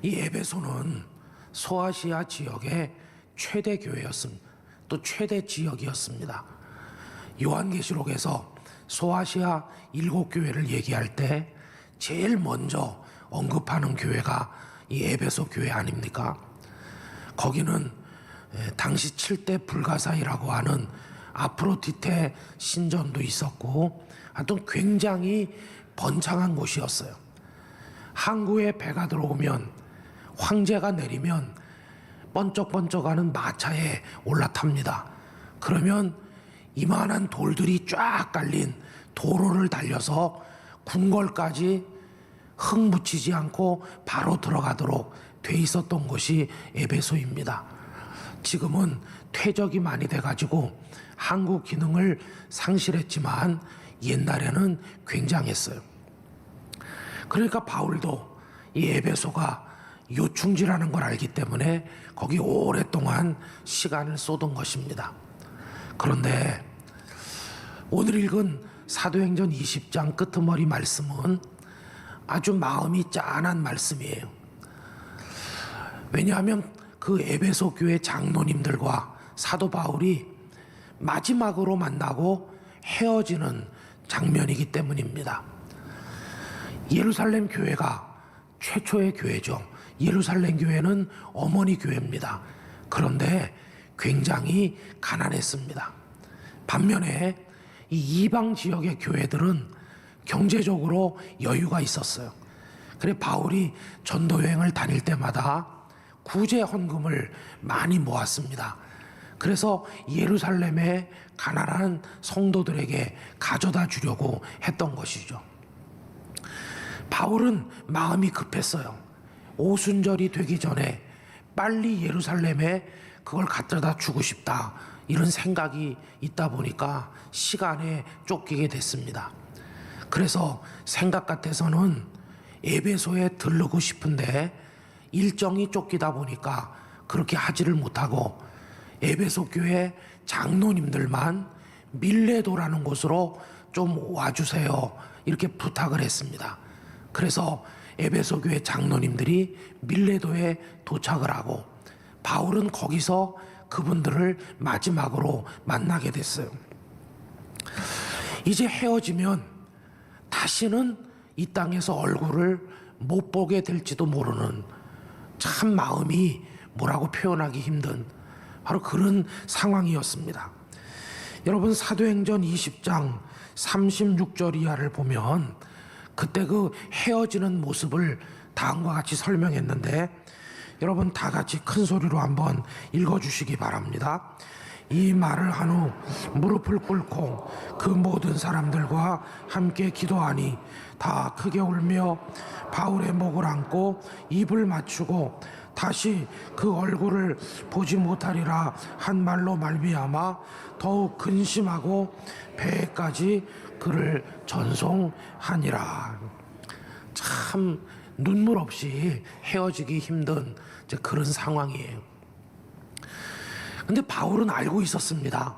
이 에베소는 소아시아 지역의 최대 교회였습니다. 또 최대 지역이었습니다. 요한계시록에서 소아시아 7교회를 얘기할 때 제일 먼저 언급하는 교회가 이 에베소 교회 아닙니까? 거기는 당시 7대 불가사의라고 하는 아프로디테 신전도 있었고 하여튼 굉장히 번창한 곳이었어요. 항구에 배가 들어오면 황제가 내리면 번쩍번쩍하는 마차에 올라탑니다. 그러면 이만한 돌들이 쫙 깔린 도로를 달려서 궁궐까지 흙 묻히지 않고 바로 들어가도록 돼 있었던 곳이 에베소입니다. 지금은 퇴적이 많이 돼가지고 항구 기능을 상실했지만 옛날에는 굉장했어요. 그러니까 바울도 이 에베소가 요충지라는 걸 알기 때문에 거기 오랫동안 시간을 쏟은 것입니다. 그런데 오늘 읽은 사도행전 20장 끄트머리 말씀은 아주 마음이 짠한 말씀이에요. 왜냐하면 그 에베소 교회 장로님들과 사도 바울이 마지막으로 만나고 헤어지는 장면이기 때문입니다. 예루살렘 교회가 최초의 교회죠. 예루살렘 교회는 어머니 교회입니다. 그런데 굉장히 가난했습니다. 반면에 이 이방 지역의 교회들은 경제적으로 여유가 있었어요. 그래서 바울이 전도 여행을 다닐 때마다 구제 헌금을 많이 모았습니다. 그래서 예루살렘의 가난한 성도들에게 가져다 주려고 했던 것이죠. 바울은 마음이 급했어요. 오순절이 되기 전에 빨리 예루살렘에 그걸 갖다 주고 싶다, 이런 생각이 있다 보니까 시간에 쫓기게 됐습니다. 그래서 생각 같아서는 에베소에 들르고 싶은데 일정이 쫓기다 보니까 그렇게 하지를 못하고 에베소 교회 장로님들만 밀레도라는 곳으로 좀 와주세요, 이렇게 부탁을 했습니다. 그래서 에베소 교회 장로님들이 밀레도에 도착을 하고 바울은 거기서 그분들을 마지막으로 만나게 됐어요. 이제 헤어지면 다시는 이 땅에서 얼굴을 못 보게 될지도 모르는, 참 마음이 뭐라고 표현하기 힘든 바로 그런 상황이었습니다. 여러분, 사도행전 20장 36절 이하를 보면 그때 그 헤어지는 모습을 다음과 같이 설명했는데, 여러분 다 같이 큰 소리로 한번 읽어주시기 바랍니다. 이 말을 한 후 무릎을 꿇고 그 모든 사람들과 함께 기도하니 다 크게 울며 바울의 목을 안고 입을 맞추고 다시 그 얼굴을 보지 못하리라 한 말로 말미암아 더욱 근심하고 배에까지 그를 전송하니라. 참 눈물 없이 헤어지기 힘든 그런 상황이에요. 근데 바울은 알고 있었습니다.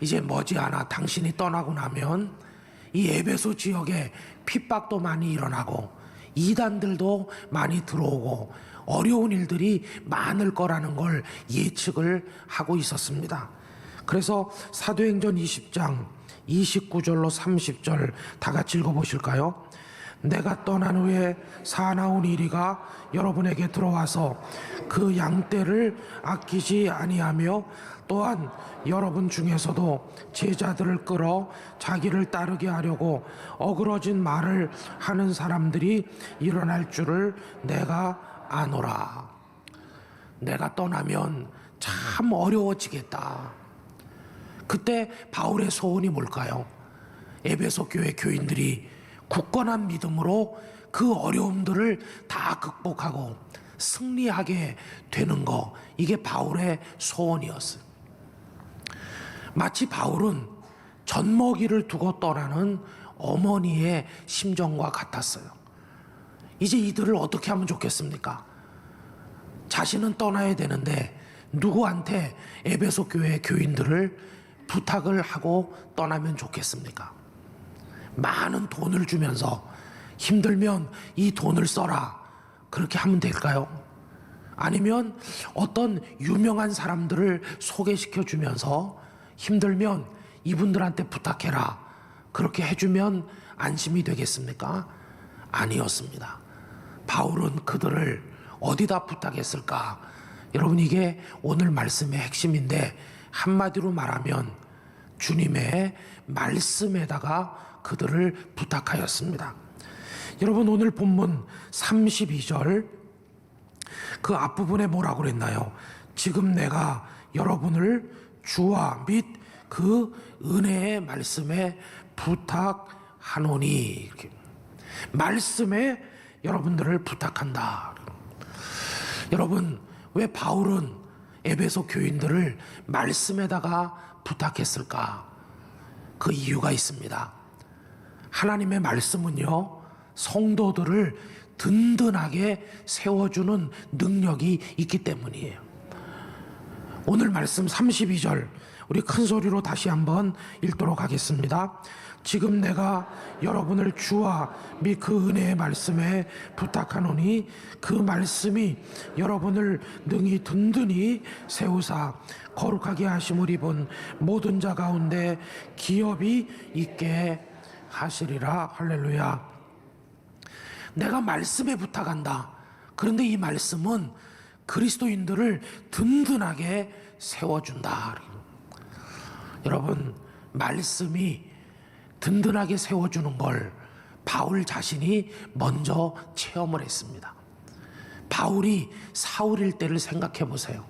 이제 머지않아 당신이 떠나고 나면 이 에베소 지역에 핍박도 많이 일어나고 이단들도 많이 들어오고 어려운 일들이 많을 거라는 걸 예측을 하고 있었습니다. 그래서 사도행전 20장 29절로 30절 다 같이 읽어보실까요? 내가 떠난 후에 사나운 이리가 여러분에게 들어와서 그 양떼를 아끼지 아니하며 또한 여러분 중에서도 제자들을 끌어 자기를 따르게 하려고 어그러진 말을 하는 사람들이 일어날 줄을 내가 아노라. 내가 떠나면 참 어려워지겠다. 그때 바울의 소원이 뭘까요? 에베소 교회 교인들이 굳건한 믿음으로 그 어려움들을 다 극복하고 승리하게 되는 거, 이게 바울의 소원이었어요. 마치 바울은 젖먹이를 두고 떠나는 어머니의 심정과 같았어요. 이제 이들을 어떻게 하면 좋겠습니까? 자신은 떠나야 되는데 누구한테 에베소 교회 교인들을 부탁을 하고 떠나면 좋겠습니까? 많은 돈을 주면서 힘들면 이 돈을 써라, 그렇게 하면 될까요? 아니면 어떤 유명한 사람들을 소개시켜 주면서 힘들면 이분들한테 부탁해라, 그렇게 해주면 안심이 되겠습니까? 아니었습니다. 바울은 그들을 어디다 부탁했을까? 여러분, 이게 오늘 말씀의 핵심인데, 한마디로 말하면 주님의 말씀에다가 그들을 부탁하였습니다. 여러분, 오늘 본문 32절 그 앞부분에 뭐라고 그랬나요? 지금 내가 여러분을 주와 및 그 은혜의 말씀에 부탁하노니, 이렇게 말씀에 여러분들을 부탁한다. 여러분, 왜 바울은 에베소 교인들을 말씀에다가 부탁했을까? 그 이유가 있습니다. 하나님의 말씀은요, 성도들을 든든하게 세워주는 능력이 있기 때문이에요. 오늘 말씀 32절 우리 큰 소리로 다시 한번 읽도록 하겠습니다. 지금 내가 여러분을 주와 및 그 은혜의 말씀에 부탁하노니 그 말씀이 여러분을 능히 든든히 세우사 거룩하게 하심을 입은 모든 자 가운데 기업이 있게 하시리라. 할렐루야. 내가 말씀에 부탁한다. 그런데 이 말씀은 그리스도인들을 든든하게 세워준다. 여러분, 말씀이 든든하게 세워주는 걸 바울 자신이 먼저 체험을 했습니다. 바울이 사울일 때를 생각해 보세요.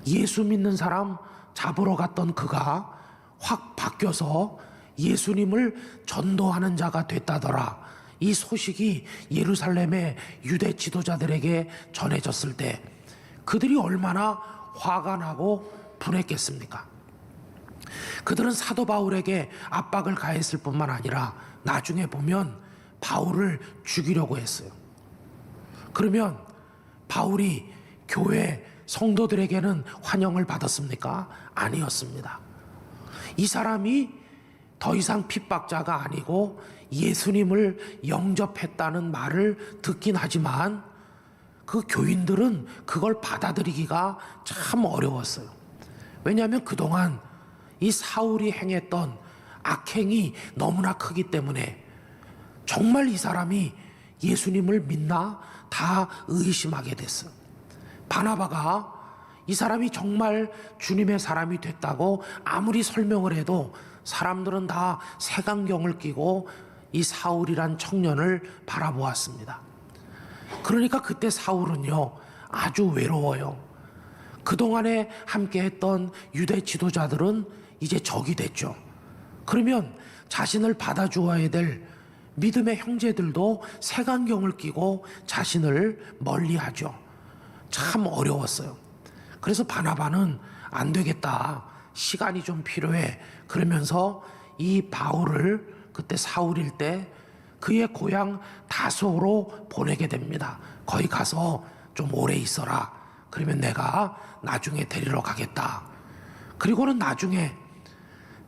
예수 믿는 사람 잡으러 갔던 그가 확 바뀌어서 예수님을 전도하는 자가 됐다더라. 이 소식이 예루살렘의 유대 지도자들에게 전해졌을 때 그들이 얼마나 화가 나고 분했겠습니까? 그들은 사도 바울에게 압박을 가했을 뿐만 아니라 나중에 보면 바울을 죽이려고 했어요. 그러면 바울이 교회 성도들에게는 환영을 받았습니까? 아니었습니다. 이 사람이 더 이상 핍박자가 아니고 예수님을 영접했다는 말을 듣긴 하지만 그 교인들은 그걸 받아들이기가 참 어려웠어요. 왜냐하면 그동안 이 사울이 행했던 악행이 너무나 크기 때문에 정말 이 사람이 예수님을 믿나 다 의심하게 됐어요. 바나바가 이 사람이 정말 주님의 사람이 됐다고 아무리 설명을 해도 사람들은 다 색안경을 끼고 이 사울이란 청년을 바라보았습니다. 그러니까 그때 사울은요, 아주 외로워요. 그동안에 함께했던 유대 지도자들은 이제 적이 됐죠. 그러면 자신을 받아주어야 될 믿음의 형제들도 색안경을 끼고 자신을 멀리하죠. 참 어려웠어요. 그래서 바나바는 안 되겠다, 시간이 좀 필요해, 그러면서 이 바울을 그때 사울일 때 그의 고향 다소로 보내게 됩니다. 거기 가서 좀 오래 있어라. 그러면 내가 나중에 데리러 가겠다. 그리고는 나중에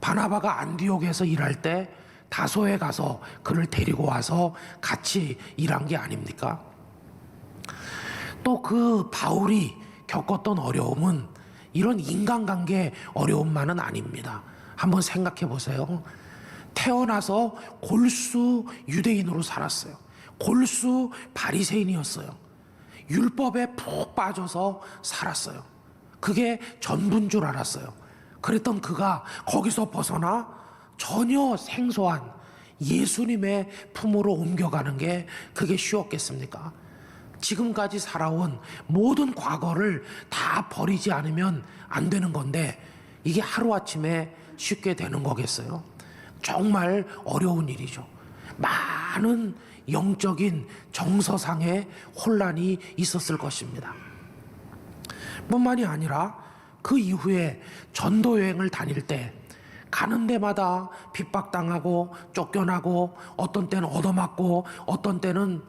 바나바가 안디옥에서 일할 때 다소에 가서 그를 데리고 와서 같이 일한 게 아닙니까? 또 그 바울이 겪었던 어려움은 이런 인간관계 어려움만은 아닙니다. 한번 생각해 보세요. 태어나서 골수 유대인으로 살았어요. 골수 바리새인이었어요. 율법에 푹 빠져서 살았어요. 그게 전부인 줄 알았어요. 그랬던 그가 거기서 벗어나 전혀 생소한 예수님의 품으로 옮겨가는 게 그게 쉬웠겠습니까? 지금까지 살아온 모든 과거를 다 버리지 않으면 안 되는 건데 이게 하루아침에 쉽게 되는 거겠어요? 정말 어려운 일이죠. 많은 영적인 정서상의 혼란이 있었을 것입니다. 뿐만이 아니라 그 이후에 전도 여행을 다닐 때 가는 데마다 핍박당하고 쫓겨나고 어떤 때는 얻어맞고 어떤 때는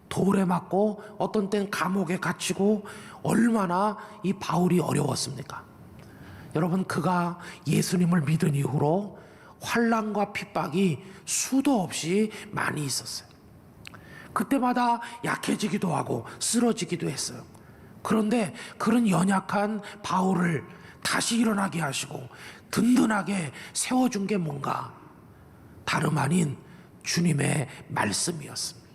돌에 맞고 어떤 때는 감옥에 갇히고 얼마나 이 바울이 어려웠습니까? 여러분, 그가 예수님을 믿은 이후로 환난과 핍박이 수도 없이 많이 있었어요. 그때마다 약해지기도 하고 쓰러지기도 했어요. 그런데 그런 연약한 바울을 다시 일어나게 하시고 든든하게 세워준 게 뭔가? 다름 아닌 주님의 말씀이었습니다.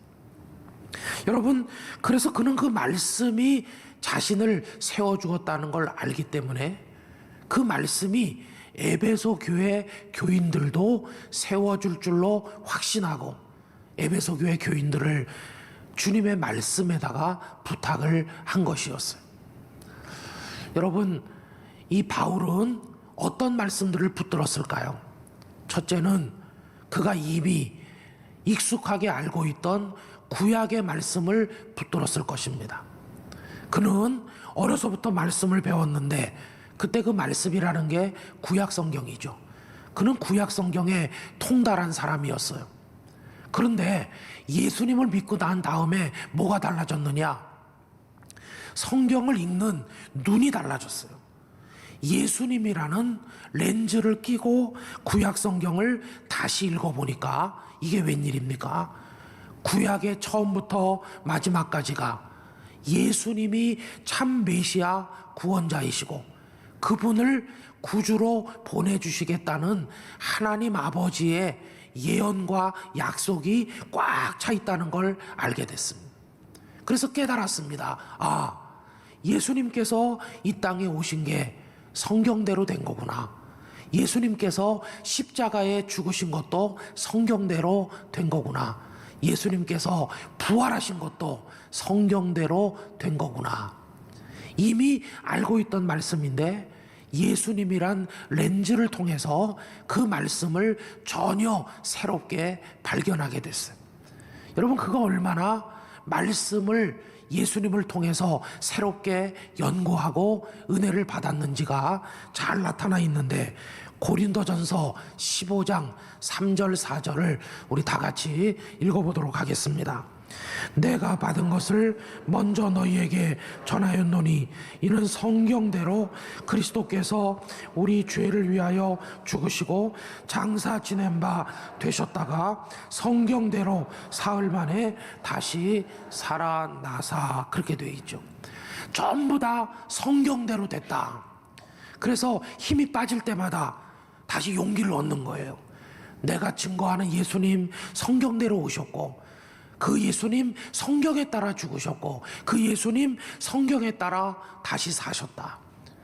여러분, 그래서 그는 그 말씀이 자신을 세워주었다는 걸 알기 때문에 그 말씀이 에베소 교회 교인들도 세워줄 줄로 확신하고 에베소 교회 교인들을 주님의 말씀에다가 부탁을 한 것이었어요. 여러분, 이 바울은 어떤 말씀들을 붙들었을까요? 첫째는 그가 이미 익숙하게 알고 있던 구약의 말씀을 붙들었을 것입니다. 그는 어려서부터 말씀을 배웠는데 그때 그 말씀이라는 게 구약 성경이죠. 그는 구약 성경에 통달한 사람이었어요. 그런데 예수님을 믿고 난 다음에 뭐가 달라졌느냐? 성경을 읽는 눈이 달라졌어요. 예수님이라는 렌즈를 끼고 구약 성경을 다시 읽어보니까 이게 웬일입니까? 구약의 처음부터 마지막까지가 예수님이 참 메시아 구원자이시고 그분을 구주로 보내주시겠다는 하나님 아버지의 예언과 약속이 꽉 차 있다는 걸 알게 됐습니다. 그래서 깨달았습니다. 아, 예수님께서 이 땅에 오신 게 성경대로 된 거구나. 예수님께서 십자가에 죽으신 것도 성경대로 된 거구나. 예수님께서 부활하신 것도 성경대로 된 거구나. 이미 알고 있던 말씀인데 예수님이란 렌즈를 통해서 그 말씀을 전혀 새롭게 발견하게 됐어요. 여러분, 그가 얼마나 말씀을 예수님을 통해서 새롭게 연구하고 은혜를 받았는지가 잘 나타나 있는데 고린도전서 15장 3절 4절을 우리 다 같이 읽어보도록 하겠습니다. 내가 받은 것을 먼저 너희에게 전하였노니 이는 성경대로 그리스도께서 우리 죄를 위하여 죽으시고 장사 지낸 바 되셨다가 성경대로 사흘 만에 다시 살아나사, 그렇게 되어 있죠. 전부 다 성경대로 됐다. 그래서 힘이 빠질 때마다 다시 용기를 얻는 거예요. 내가 증거하는 예수님 성경대로 오셨고 그 예수님 성경에 따라 죽으셨고 그 예수님 성경에 따라 다시 사셨다.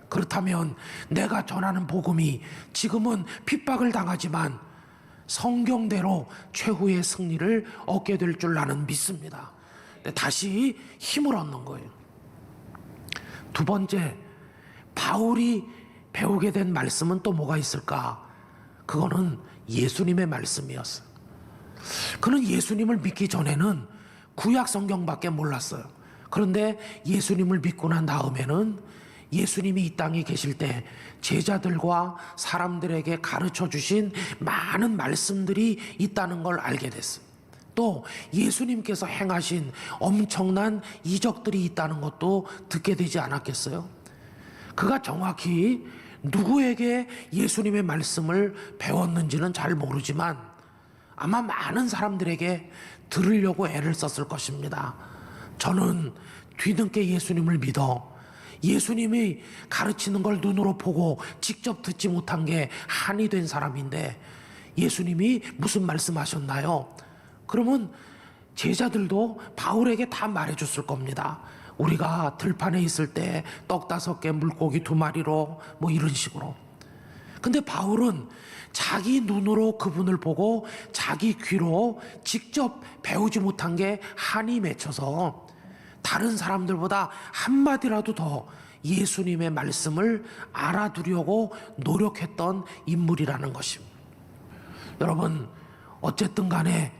그렇다면 내가 전하는 복음이 지금은 핍박을 당하지만 성경대로 최후의 승리를 얻게 될 줄 나는 믿습니다. 다시 힘을 얻는 거예요. 두 번째, 바울이 배우게 된 말씀은 또 뭐가 있을까? 그거는 예수님의 말씀이었어요. 그는 예수님을 믿기 전에는 구약 성경밖에 몰랐어요. 그런데 예수님을 믿고 난 다음에는 예수님이 이 땅에 계실 때 제자들과 사람들에게 가르쳐 주신 많은 말씀들이 있다는 걸 알게 됐어요. 또 예수님께서 행하신 엄청난 이적들이 있다는 것도 듣게 되지 않았겠어요? 그가 정확히 누구에게 예수님의 말씀을 배웠는지는 잘 모르지만 아마 많은 사람들에게 들으려고 애를 썼을 것입니다. 저는 뒤늦게 예수님을 믿어 예수님이 가르치는 걸 눈으로 보고 직접 듣지 못한 게 한이 된 사람인데 예수님이 무슨 말씀하셨나요? 그러면 제자들도 바울에게 다 말해줬을 겁니다. 우리가 들판에 있을 때 떡 5개 물고기 2마리로 뭐 이런 식으로. 근데 바울은 자기 눈으로 그분을 보고 자기 귀로 직접 배우지 못한 게 한이 맺혀서 다른 사람들보다 한마디라도 더 예수님의 말씀을 알아두려고 노력했던 인물이라는 것입니다. 여러분, 어쨌든 간에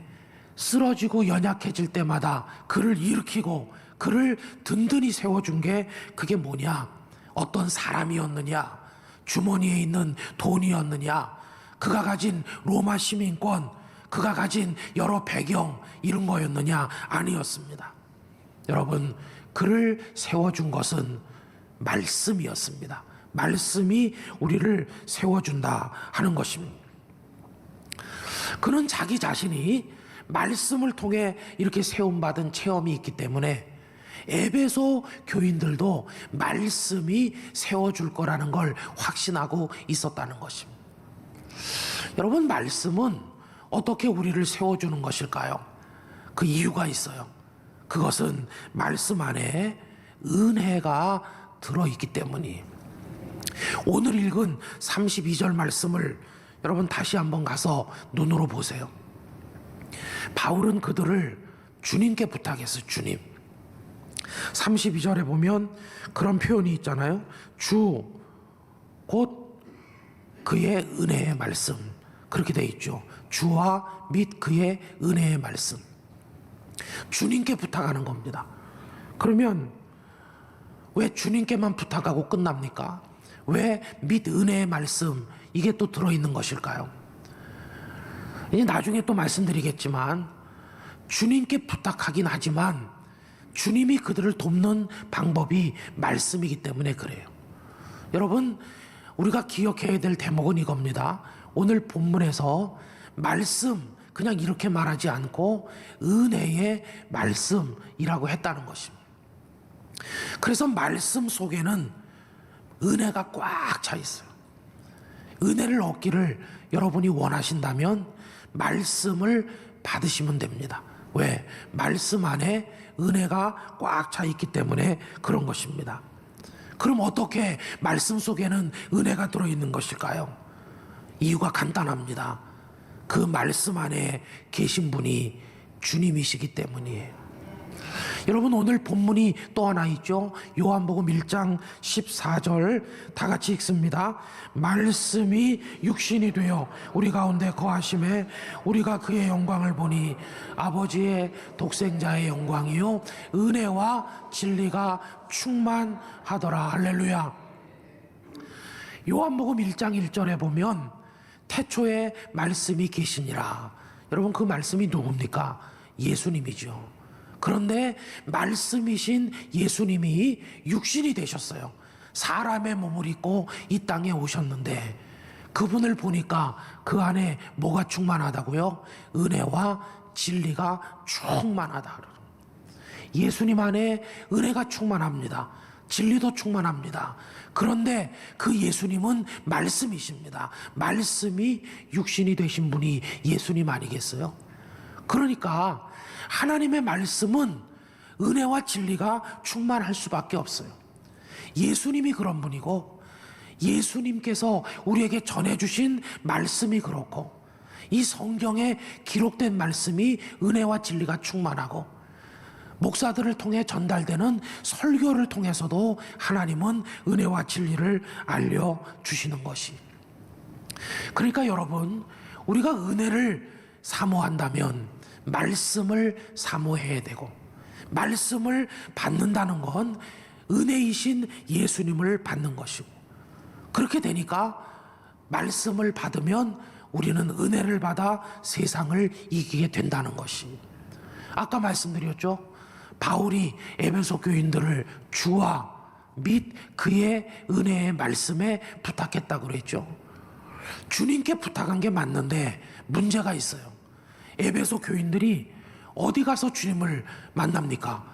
쓰러지고 연약해질 때마다 그를 일으키고 그를 든든히 세워준 게 그게 뭐냐? 어떤 사람이었느냐? 주머니에 있는 돈이었느냐? 그가 가진 로마 시민권, 그가 가진 여러 배경 이런 거였느냐? 아니었습니다. 여러분, 그를 세워준 것은 말씀이었습니다. 말씀이 우리를 세워준다 하는 것입니다. 그는 자기 자신이 말씀을 통해 이렇게 세움받은 체험이 있기 때문에 에베소 교인들도 말씀이 세워줄 거라는 걸 확신하고 있었다는 것입니다. 여러분, 말씀은 어떻게 우리를 세워주는 것일까요? 그 이유가 있어요. 그것은 말씀 안에 은혜가 들어있기 때문이에요. 오늘 읽은 32절 말씀을 여러분 다시 한번 가서 눈으로 보세요. 바울은 그들을 주님께 부탁했어요. 주님. 32절에 보면 그런 표현이 있잖아요. 주 곧 그의 은혜의 말씀, 그렇게 돼 있죠. 주와 및 그의 은혜의 말씀. 주님께 부탁하는 겁니다. 그러면 왜 주님께만 부탁하고 끝납니까? 왜 및 은혜의 말씀, 이게 또 들어있는 것일까요? 이제 나중에 또 말씀드리겠지만 주님께 부탁하긴 하지만 주님이 그들을 돕는 방법이 말씀이기 때문에 그래요. 여러분, 우리가 기억해야 될 대목은 이겁니다. 오늘 본문에서 말씀, 그냥 이렇게 말하지 않고 은혜의 말씀이라고 했다는 것입니다. 그래서 말씀 속에는 은혜가 꽉 차 있어요. 은혜를 얻기를 여러분이 원하신다면 말씀을 받으시면 됩니다. 왜? 말씀 안에 은혜가 꽉 차 있기 때문에 그런 것입니다. 그럼 어떻게 말씀 속에는 은혜가 들어있는 것일까요? 이유가 간단합니다. 그 말씀 안에 계신 분이 주님이시기 때문이에요. 여러분, 오늘 본문이 또 하나 있죠. 요한복음 1장 14절 다 같이 읽습니다. 말씀이 육신이 되어 우리 가운데 거하심에 우리가 그의 영광을 보니 아버지의 독생자의 영광이요 은혜와 진리가 충만하더라. 할렐루야. 요한복음 1장 1절에 보면 태초에 말씀이 계시니라. 여러분, 그 말씀이 누굽니까? 예수님이죠. 그런데 말씀이신 예수님이 육신이 되셨어요. 사람의 몸을 입고 이 땅에 오셨는데 그분을 보니까 그 안에 뭐가 충만하다고요? 은혜와 진리가 충만하다. 예수님 안에 은혜가 충만합니다. 진리도 충만합니다. 그런데 그 예수님은 말씀이십니다. 말씀이 육신이 되신 분이 예수님 아니겠어요? 그러니까 하나님의 말씀은 은혜와 진리가 충만할 수밖에 없어요. 예수님이 그런 분이고 예수님께서 우리에게 전해주신 말씀이 그렇고 이 성경에 기록된 말씀이 은혜와 진리가 충만하고 목사들을 통해 전달되는 설교를 통해서도 하나님은 은혜와 진리를 알려주시는 것이. 그러니까 여러분, 우리가 은혜를 사모한다면 말씀을 사모해야 되고 말씀을 받는다는 건 은혜이신 예수님을 받는 것이고 그렇게 되니까 말씀을 받으면 우리는 은혜를 받아 세상을 이기게 된다는 것이. 아까 말씀드렸죠. 바울이 에베소 교인들을 주와 및 그의 은혜의 말씀에 부탁했다고 그랬죠. 주님께 부탁한 게 맞는데 문제가 있어요. 에베소 교인들이 어디 가서 주님을 만납니까?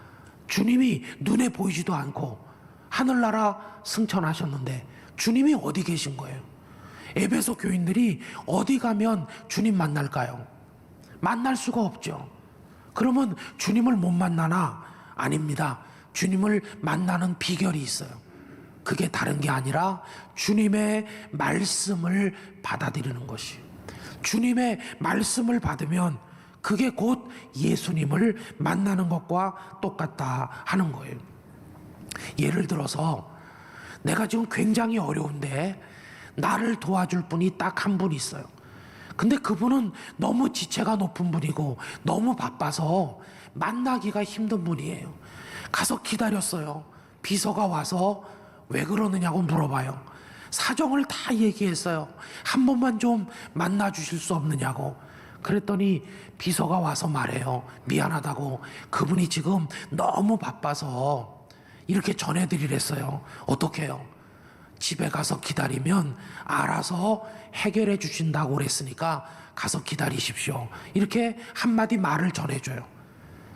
주님이 눈에 보이지도 않고 하늘나라 승천하셨는데 주님이 어디 계신 거예요? 에베소 교인들이 어디 가면 주님 만날까요? 만날 수가 없죠. 그러면 주님을 못 만나나? 아닙니다. 주님을 만나는 비결이 있어요. 그게 다른 게 아니라 주님의 말씀을 받아들이는 것이. 주님의 말씀을 받으면 그게 곧 예수님을 만나는 것과 똑같다 하는 거예요. 예를 들어서 내가 지금 굉장히 어려운데 나를 도와줄 분이 딱 한 분 있어요. 근데 그분은 너무 지체가 높은 분이고 너무 바빠서 만나기가 힘든 분이에요. 가서 기다렸어요. 비서가 와서 왜 그러느냐고 물어봐요. 사정을 다 얘기했어요. 한 번만 좀 만나 주실 수 없느냐고. 그랬더니 비서가 와서 말해요. 미안하다고. 그분이 지금 너무 바빠서 이렇게 전해드리랬어요. 어떡해요? 집에 가서 기다리면 알아서 해결해 주신다고 그랬으니까 가서 기다리십시오. 이렇게 한마디 말을 전해줘요.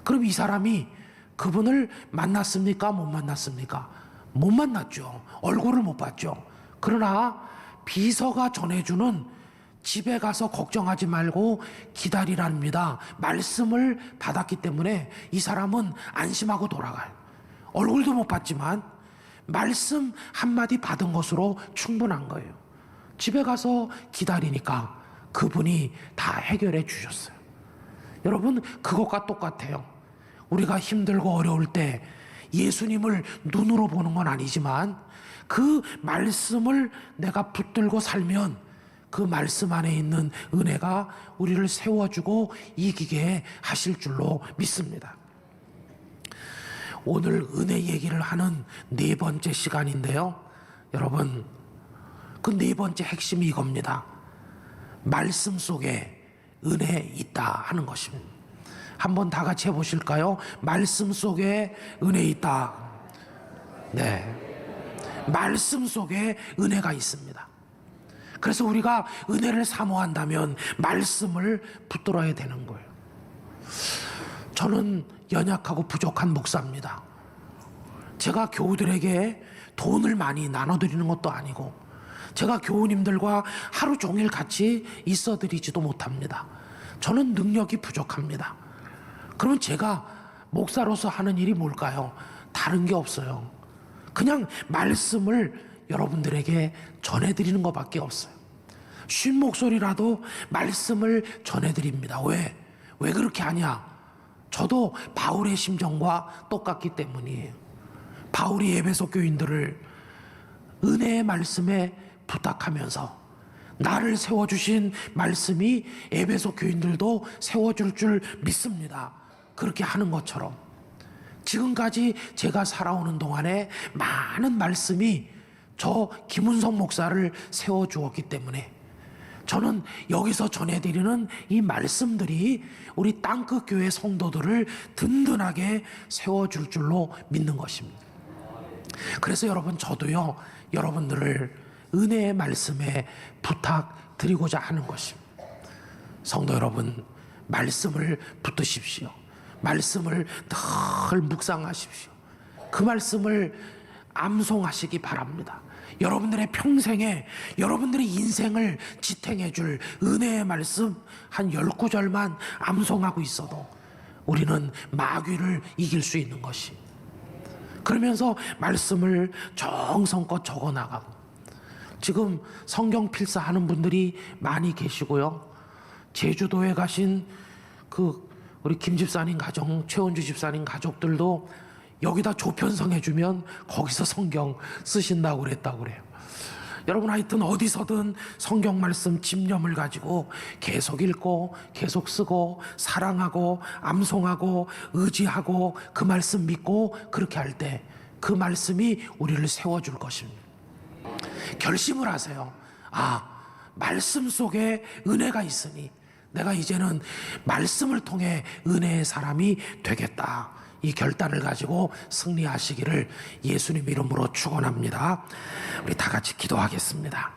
그럼 이 사람이 그분을 만났습니까? 못 만났습니까? 못 만났죠. 얼굴을 못 봤죠. 그러나 비서가 전해주는 집에 가서 걱정하지 말고 기다리랍니다 말씀을 받았기 때문에 이 사람은 안심하고 돌아가요. 얼굴도 못 봤지만 말씀 한마디 받은 것으로 충분한 거예요. 집에 가서 기다리니까 그분이 다 해결해 주셨어요. 여러분, 그것과 똑같아요. 우리가 힘들고 어려울 때 예수님을 눈으로 보는 건 아니지만 그 말씀을 내가 붙들고 살면 그 말씀 안에 있는 은혜가 우리를 세워주고 이기게 하실 줄로 믿습니다. 오늘 은혜 얘기를 하는 네 번째 시간인데요. 여러분, 그 네 번째 핵심이 이겁니다. 말씀 속에 은혜 있다 하는 것입니다. 한번 다 같이 해보실까요? 말씀 속에 은혜 있다. 네, 말씀 속에 은혜가 있습니다. 그래서 우리가 은혜를 사모한다면 말씀을 붙들어야 되는 거예요. 저는 연약하고 부족한 목사입니다. 제가 교우들에게 돈을 많이 나눠드리는 것도 아니고 제가 교우님들과 하루 종일 같이 있어드리지도 못합니다. 저는 능력이 부족합니다. 그러면 제가 목사로서 하는 일이 뭘까요? 다른 게 없어요. 그냥 말씀을 여러분들에게 전해드리는 것밖에 없어요. 쉰 목소리라도 말씀을 전해드립니다. 왜 그렇게 하냐? 저도 바울의 심정과 똑같기 때문이에요. 바울이 에베소 교인들을 은혜의 말씀에 부탁하면서 나를 세워주신 말씀이 에베소 교인들도 세워줄 줄 믿습니다. 그렇게 하는 것처럼 지금까지 제가 살아오는 동안에 많은 말씀이 저 김은성 목사를 세워주었기 때문에 저는 여기서 전해드리는 이 말씀들이 우리 땅끝 교회 성도들을 든든하게 세워줄 줄로 믿는 것입니다. 그래서 여러분, 저도요 여러분들을 은혜의 말씀에 부탁드리고자 하는 것입니다. 성도 여러분, 말씀을 붙드십시오. 말씀을 늘 묵상하십시오. 그 말씀을 암송하시기 바랍니다. 여러분들의 평생에 여러분들의 인생을 지탱해 줄 은혜의 말씀 한 10구절만 암송하고 있어도 우리는 마귀를 이길 수 있는 것이. 그러면서 말씀을 정성껏 적어나가고, 지금 성경 필사하는 분들이 많이 계시고요. 제주도에 가신 우리 김 집사님 가정, 최원주 집사님 가족들도 여기다 조편성 해주면 거기서 성경 쓰신다고 그랬다고 그래요. 여러분, 하여튼 어디서든 성경 말씀 집념을 가지고 계속 읽고 계속 쓰고 사랑하고 암송하고 의지하고 그 말씀 믿고 그렇게 할 때 그 말씀이 우리를 세워줄 것입니다. 결심을 하세요. 말씀 속에 은혜가 있으니 내가 이제는 말씀을 통해 은혜의 사람이 되겠다. 이 결단을 가지고 승리하시기를 예수님 이름으로 축원합니다. 우리 다 같이 기도하겠습니다.